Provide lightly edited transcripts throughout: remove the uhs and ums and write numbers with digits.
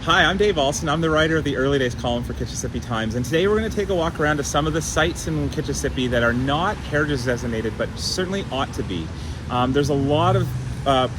Hi, I'm Dave Allston. I'm the writer of the Early Days column for Kitchissippi Times, and today we're going to take a walk around to some of the sites in Kitchissippi that are not heritage designated, but certainly ought to be. There's a lot of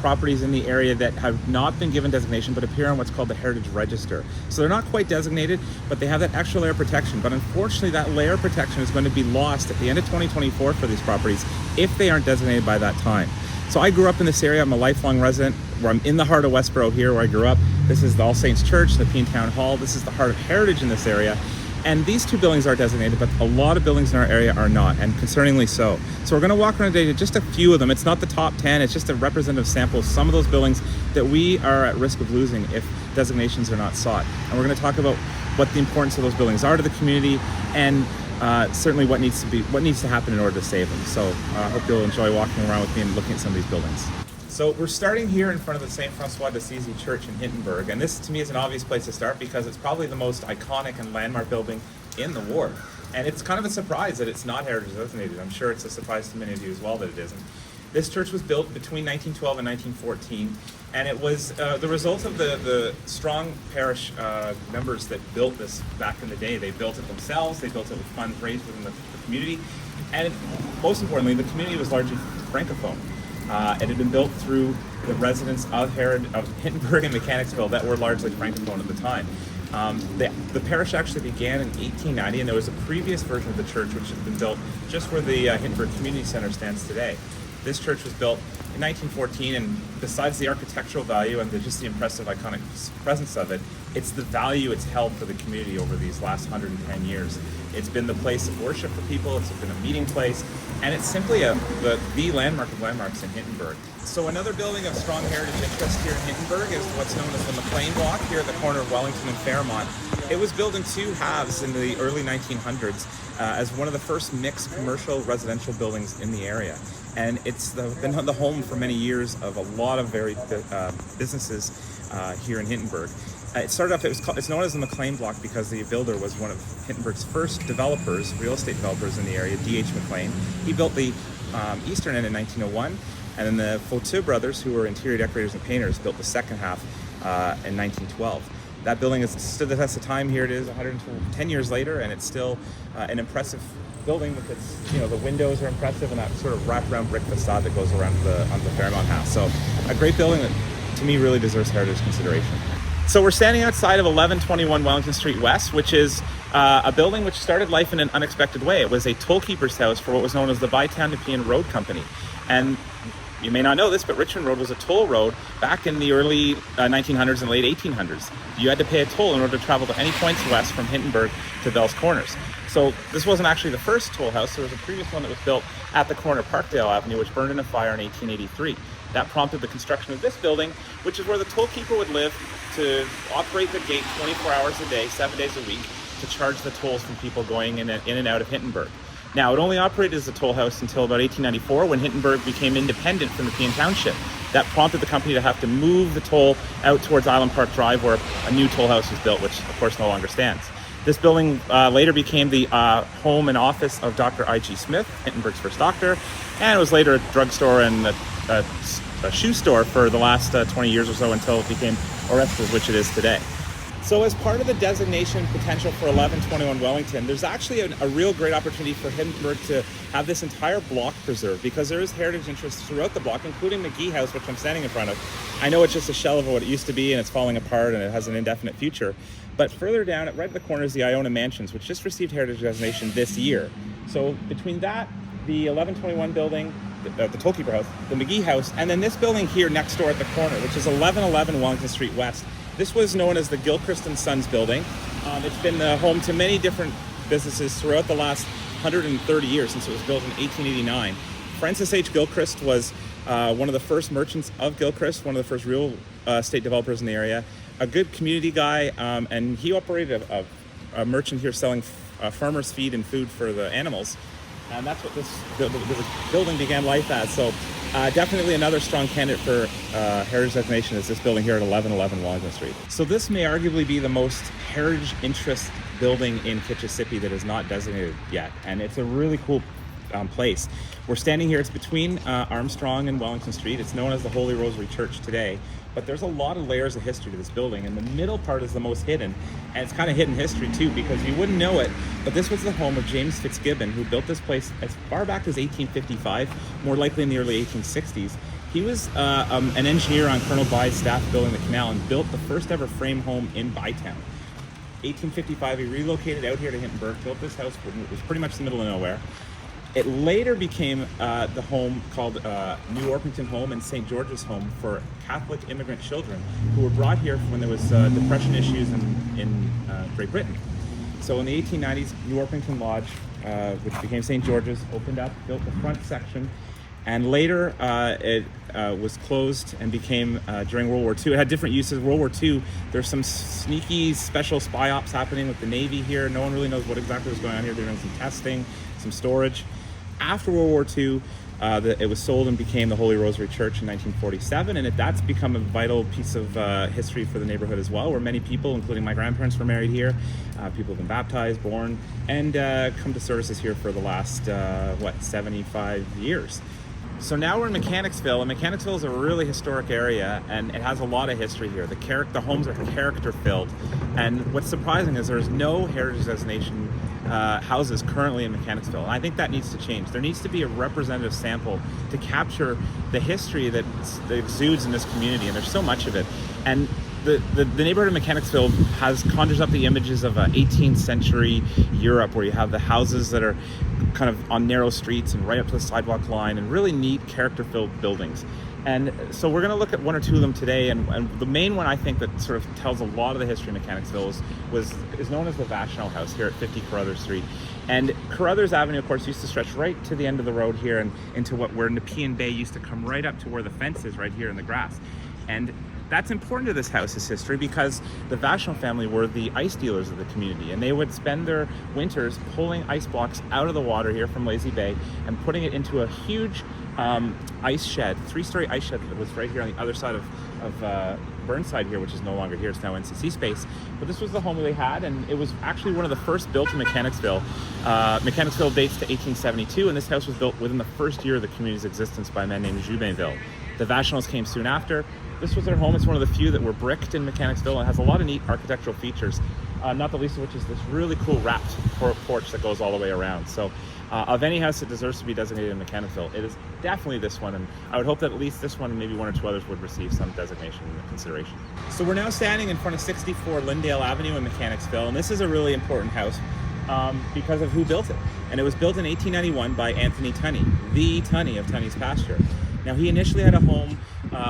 properties in the area that have not been given designation but appear on what's called the Heritage Register. So they're not quite designated, but they have that extra layer of protection. But unfortunately, that layer of protection is going to be lost at the end of 2024 for these properties if they aren't designated by that time. So I grew up in this area. I'm a lifelong resident. I'm in the heart of Westboro here where I grew up. This is the All Saints Church, the Pean Town Hall. This is the heart of heritage in this area. And these two buildings are designated, but a lot of buildings in our area are not, and concerningly so. So we're going to walk around today to just a few of them. It's not the top 10, it's just a representative sample of some of those buildings that we are at risk of losing if designations are not sought. And we're going to talk about what the importance of those buildings are to the community, and certainly what needs to happen in order to save them. So I hope you'll enjoy walking around with me and looking at some of these buildings. So we're starting here in front of the St. Francois d'Assisi Church in Hintonburg, and this to me is an obvious place to start because it's probably the most iconic and landmark building in the ward. And it's kind of a surprise that it's not heritage designated. I'm sure it's a surprise to many of you as well that it isn't. This church was built between 1912 and 1914, and it was the result of the strong parish members that built this back in the day. They built it themselves, they built it with funds raised within the community, and most importantly, the community was largely Francophone. It had been built through the residents of Hintonburg and Mechanicsville that were largely Francophone at the time. The parish actually began in 1890, and there was a previous version of the church which had been built just where the Hintonburg Community Center stands today. This church was built in 1914, and besides the architectural value and just the impressive iconic presence of it, it's the value it's held for the community over these last 110 years. It's been the place of worship for people, it's been a meeting place, and it's simply the landmark of landmarks in Hintonburg. So another building of strong heritage interest here in Hintonburg is what's known as the McLean Block here at the corner of Wellington and Fairmont. It was built in two halves in the early 1900s as one of the first mixed commercial residential buildings in the area. And it's been the home for many years of a lot of varied businesses here in Hintonburg. It started off, it's known as the McLean Block because the builder was one of Hintonburg's first developers, real estate developers in the area, D.H. McLean. He built the eastern end in 1901, and then the Fauteux brothers, who were interior decorators and painters, built the second half in 1912. That building has stood the test of time. Here it is 110 years later, and it's still an impressive building with its, the windows are impressive and that sort of wraparound brick facade that goes around on the Fairmont house. So a great building that to me really deserves heritage consideration. So we're standing outside of 1121 Wellington Street West, which is a building which started life in an unexpected way. It was a tollkeeper's house for what was known as the Bytown Nepean Road Company. And you may not know this, but Richmond Road was a toll road back in the early 1900s and late 1800s. You had to pay a toll in order to travel to any points west from Hintonburg to Bell's Corners. So this wasn't actually the first toll house. There was a previous one that was built at the corner of Parkdale Avenue, which burned in a fire in 1883. That prompted the construction of this building, which is where the tollkeeper would live to operate the gate 24 hours a day, 7 days a week, to charge the tolls from people going in and out of Hintonburg. Now, it only operated as a toll house until about 1894 when Hintonburg became independent from the Pean Township. That prompted the company to have to move the toll out towards Island Park Drive where a new toll house was built, which of course no longer stands. This building later became the home and office of Dr. I.G. Smith, Hintonburg's first doctor, and it was later a drugstore and a shoe store for the last 20 years or so until it became Orestes, which it is today. So as part of the designation potential for 1121 Wellington, there's actually a real great opportunity for Hintonburg to have this entire block preserved because there is heritage interest throughout the block, including McGee House, which I'm standing in front of. I know it's just a shell of what it used to be and it's falling apart and it has an indefinite future. But further down, right at the corner is the Iona Mansions, which just received heritage designation this year. So between that, the 1121 building, the tollkeeper house, the McGee House, and then this building here next door at the corner, which is 1111 Wellington Street West. This was known as the Gilchrist & Sons building. It's been the home to many different businesses throughout the last 130 years since it was built in 1889. Francis H. Gilchrist was one of the first merchants of Gilchrist, one of the first real estate developers in the area, a good community guy, and he operated a merchant here selling farmers' feed and food for the animals. And that's what the building began life as. So definitely another strong candidate for heritage designation is this building here at 1111 Wellington Street. So this may arguably be the most heritage interest building in Kitchissippi that is not designated yet. And it's a really cool place. We're standing here, it's between Armstrong and Wellington Street. It's known as the Holy Rosary Church today. but there's a lot of layers of history to this building, and the middle part is the most hidden, and it's kind of hidden history too, because you wouldn't know it, but this was the home of James Fitzgibbon, who built this place as far back as 1855, more likely in the early 1860s. He was an engineer on Colonel Bye's staff building the canal and built the first ever frame home in Bytown. 1855, he relocated out here to Hintonburg, built this house, it was pretty much the middle of nowhere. It later became the home called New Orpington Home and St. George's Home for Catholic immigrant children who were brought here when there was depression issues in Great Britain. So in the 1890s, New Orpington Lodge, which became St. George's, opened up, built the front section, and later it was closed and became, during World War II, it had different uses. World War II, there's some sneaky special spy ops happening with the Navy here. No one really knows what exactly was going on here. They're doing some testing, some storage. After World War II, it was sold and became the Holy Rosary Church in 1947, and that's become a vital piece of history for the neighborhood as well, where many people, including my grandparents, were married here. People have been baptized, born, and come to services here for the last, 75 years. So now we're in Mechanicsville, and Mechanicsville is a really historic area, and it has a lot of history here. The homes are character-filled, and what's surprising is there's no heritage designation houses currently in Mechanicsville, and I think that needs to change. There needs to be a representative sample to capture the history that exudes in this community, and there's so much of it. And the neighborhood of Mechanicsville conjures up the images of 18th century Europe, where you have the houses that are kind of on narrow streets and right up to the sidewalk line, and really neat character-filled buildings. And so we're going to look at one or two of them today, and the main one I think that sort of tells a lot of the history of Mechanicsville is known as the Vachonneau House here at 50 Carruthers Street. And Carruthers Avenue, of course, used to stretch right to the end of the road here and into where Nepean Bay used to come right up to where the fence is right here in the grass. And that's important to this house's history because the Vachonneau family were the ice dealers of the community, and they would spend their winters pulling ice blocks out of the water here from Lazy Bay and putting it into a huge ice shed, 3-story ice shed that was right here on the other side of Burnside here, which is no longer here. It's now NCC space. But this was the home they had, and it was actually one of the first built in Mechanicsville. Mechanicsville dates to 1872, and this house was built within the first year of the community's existence by a man named Joubinville. The Vachonneaus came soon after. This was their home. It's one of the few that were bricked in Mechanicsville, and has a lot of neat architectural features, not the least of which is this really cool wrapped porch that goes all the way around. So of any house that deserves to be designated in Mechanicsville, it is definitely this one, and I would hope that at least this one and maybe one or two others would receive some designation and consideration. So we're now standing in front of 64 Lyndale Avenue in Mechanicsville, and this is a really important house because of who built it. And it was built in 1891 by Anthony Tunney, the Tunney of Tunney's Pasture. Now, he initially had a home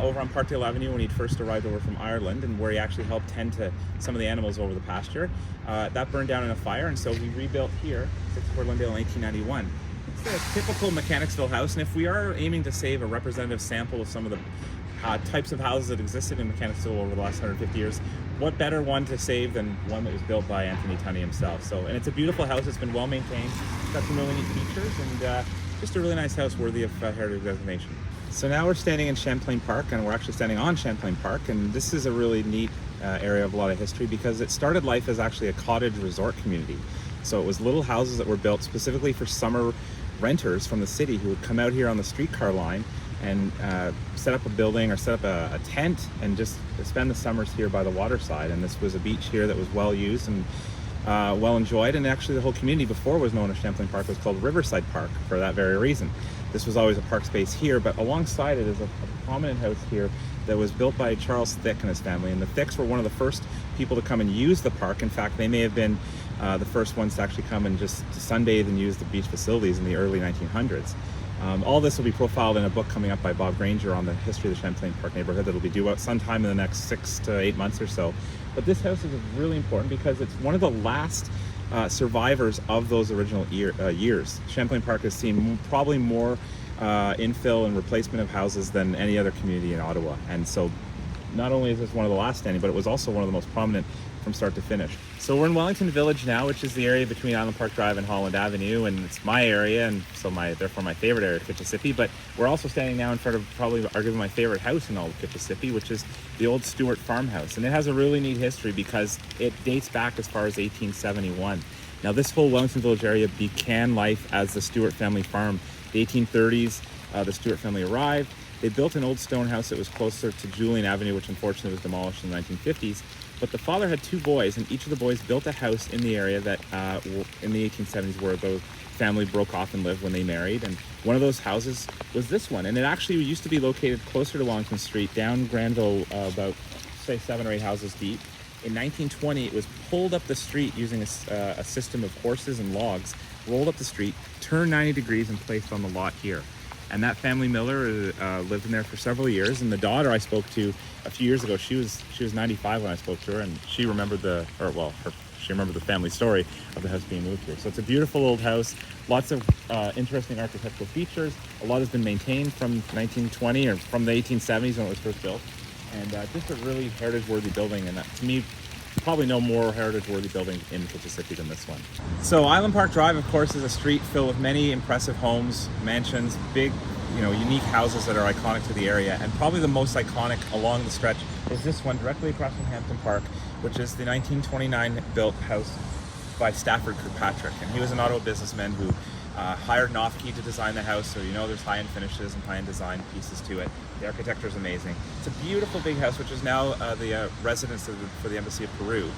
over on Parkdale Avenue when he'd first arrived over from Ireland, and where he actually helped tend to some of the animals over the pasture. That burned down in a fire, and so he rebuilt here, 64 Lyndale, in 1891. It's a typical Mechanicsville house, and if we are aiming to save a representative sample of some of the types of houses that existed in Mechanicsville over the last 150 years, what better one to save than one that was built by Anthony Tunney himself? So, and it's a beautiful house. It's been well maintained. It's got some really neat features, and just a really nice house worthy of heritage designation. So now we're standing in Champlain Park, and we're actually standing on Champlain Park, and this is a really neat area of a lot of history because it started life as actually a cottage resort community. So it was little houses that were built specifically for summer renters from the city who would come out here on the streetcar line and set up a building or set up a tent and just spend the summers here by the waterside. And this was a beach here that was well used and well enjoyed, and actually the whole community before was known as Champlain Park was called Riverside Park for that very reason. This was always a park space here, but alongside it is a prominent house here that was built by Charles Thick and his family, and the Thicks were one of the first people to come and use the park. In fact, they may have been the first ones to actually come and just sunbathe and use the beach facilities in the early 1900s. All this will be profiled in a book coming up by Bob Granger on the history of the Champlain Park neighborhood that'll be due out sometime in the next 6 to 8 months or so. But this house is really important because it's one of the last survivors of those original years. Champlain Park has seen probably more infill and replacement of houses than any other community in Ottawa. And so not only is this one of the last standing, but it was also one of the most prominent from start to finish. So we're in Wellington Village now, which is the area between Island Park Drive and Holland Avenue, and it's my area, and so therefore my favorite area of Kitchissippi. But we're also standing now in front of probably arguably my favorite house in all of Kitchissippi, which is the old Stewart farmhouse. And it has a really neat history because it dates back as far as 1871. Now this whole Wellington Village area began life as the Stewart family farm. The 1830s, the Stewart family arrived. They built an old stone house that was closer to Julian Avenue, which unfortunately was demolished in the 1950s. But the father had 2 boys, and each of the boys built a house in the area that in the 1870s where the family broke off and lived when they married. And one of those houses was this one. And it actually used to be located closer to Wellington Street, down Granville, about, say, 7 or 8 houses deep. In 1920, it was pulled up the street using a system of horses and logs, rolled up the street, turned 90 degrees, and placed on the lot here. And that family Miller lived in there for several years. And the daughter I spoke to a few years ago, she was 95 when I spoke to her, and she remembered she remembered the family story of the house being moved here. So it's a beautiful old house, lots of interesting architectural features. A lot has been maintained from 1920 or from the 1870s when it was first built. And just a really heritage-worthy building, and to me, probably no more heritage-worthy building in Kitchissippi than this one. So Island Park Drive, of course, is a street filled with many impressive homes, mansions, big, unique houses that are iconic to the area. And probably the most iconic along the stretch is this one directly across from Hampton Park, which is the 1929 built house by Stafford Kirkpatrick. And he was an Ottawa businessman who hired Nofke to design the house, so there's high-end finishes and high-end design pieces to it. The architecture is amazing. It's a beautiful big house, which is now the residence for the Embassy of Peru.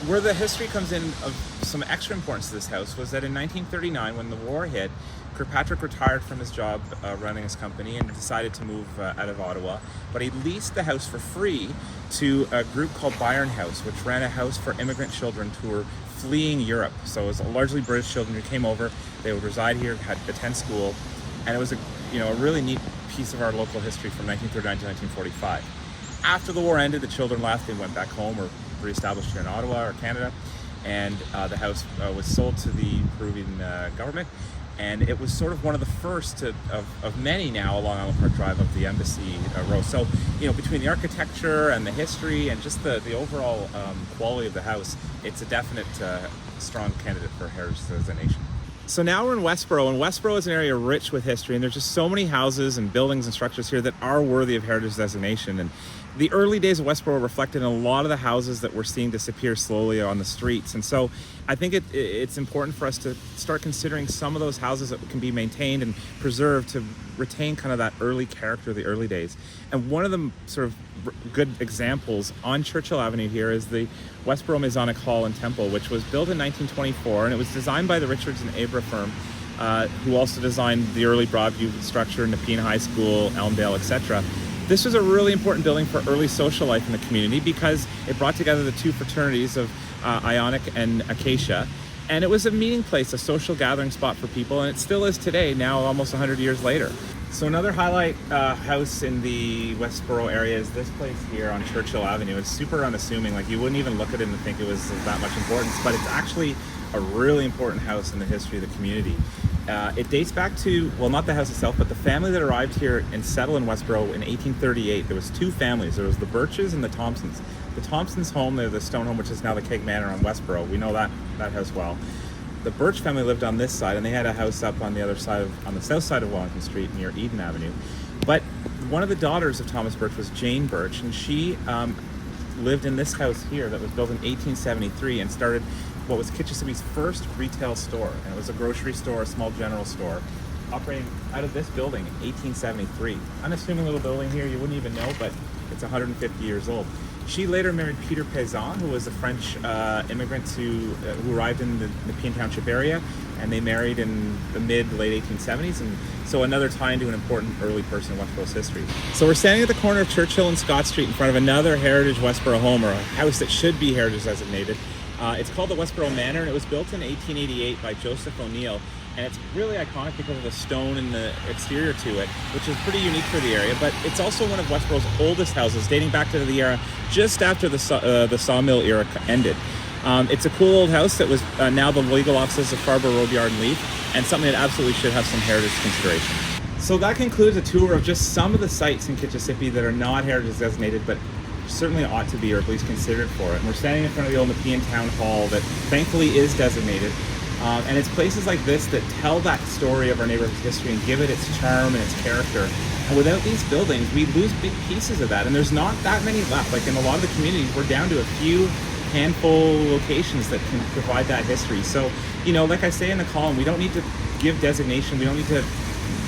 Where the history comes in of some extra importance to this house was that in 1939, when the war hit, Kirkpatrick retired from his job running his company and decided to move out of Ottawa, but he leased the house for free to a group called Byron House, which ran a house for immigrant children who were fleeing Europe. So it was largely British children who came over. They would reside here, had attend school, and it was a really neat piece of our local history from 1939 to 1945. After the war ended, the children left and went back home or reestablished here in Ottawa or Canada, and the house was sold to the Peruvian government. And it was sort of one of the first of many now along Island Park Drive of the Embassy Row. So, between the architecture and the history and just the overall quality of the house, it's a definite strong candidate for heritage designation. So now we're in Westboro, and Westboro is an area rich with history, and there's just so many houses and buildings and structures here that are worthy of heritage designation. And the early days of Westboro reflected in a lot of the houses that we're seeing disappear slowly on the streets. And so I think it's important for us to start considering some of those houses that can be maintained and preserved to retain kind of that early character of the early days. And one of the sort of good examples on Churchill Avenue here is the Westboro Masonic Hall and Temple, which was built in 1924, and it was designed by the Richards and Abra firm, who also designed the early Broadview structure, Nepean High School, Elmdale, etc. This was a really important building for early social life in the community because it brought together the two fraternities of Ionic and Acacia. And it was a meeting place, a social gathering spot for people, and it still is today, now almost 100 years later. So another highlight house in the Westboro area is this place here on Churchill Avenue. It's super unassuming, like you wouldn't even look at it and think it was of that much importance, but it's actually a really important house in the history of the community. It dates back to, well, not the house itself, but the family that arrived here and settled in Westboro in 1838. There was 2 families. There was the Birches and the Thompsons. The Thompsons' home, the stone home, which is now the Keg Manor on Westboro. We know that house well. The Birch family lived on this side, and they had a house up on the other side on the south side of Wellington Street near Eden Avenue. But one of the daughters of Thomas Birch was Jane Birch, and she lived in this house here that was built in 1873 and started what was Kitchissippi's first retail store. And it was a grocery store, a small general store, operating out of this building in 1873. Unassuming little building here, you wouldn't even know, but it's 150 years old. She later married Peter Paysan, who was a French immigrant who arrived in the Nepean Township area, and they married in the mid-late 1870s, and so another tie into an important early person in Westboro's history. So we're standing at the corner of Churchill and Scott Street in front of another heritage Westboro home, or a house that should be heritage designated. It's called the Westboro Manor, and it was built in 1888 by Joseph O'Neill. And it's really iconic because of the stone in the exterior to it, which is pretty unique for the area. But it's also one of Westboro's oldest houses, dating back to the era just after the sawmill era ended. It's a cool old house that was now the legal offices of Farber, Robillard, and Leaf, and something that absolutely should have some heritage consideration. So that concludes a tour of just some of the sites in Kitchissippi that are not heritage designated, but certainly ought to be, or at least considered for it. And we're standing in front of the old Nepean Town Hall that thankfully is designated. And it's places like this that tell that story of our neighborhood's history and give it its charm and its character. And without these buildings, we lose big pieces of that. And there's not that many left. Like in a lot of the communities, we're down to a few handful locations that can provide that history. So, like I say in the column, we don't need to give designation. We don't need to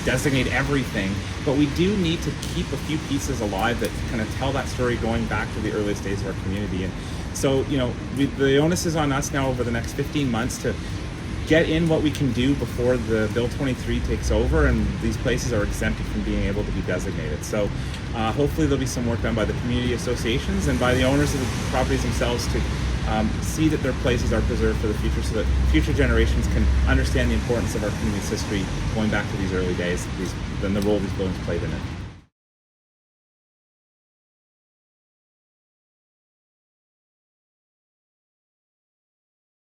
designate everything, but we do need to keep a few pieces alive that kind of tell that story going back to the earliest days of our community. And so, the onus is on us now over the next 15 months to get in what we can do before the Bill 23 takes over and these places are exempted from being able to be designated. So hopefully there'll be some work done by the community associations and by the owners of the properties themselves to see that their places are preserved for the future, so that future generations can understand the importance of our community's history going back to these early days and the role these buildings played in it.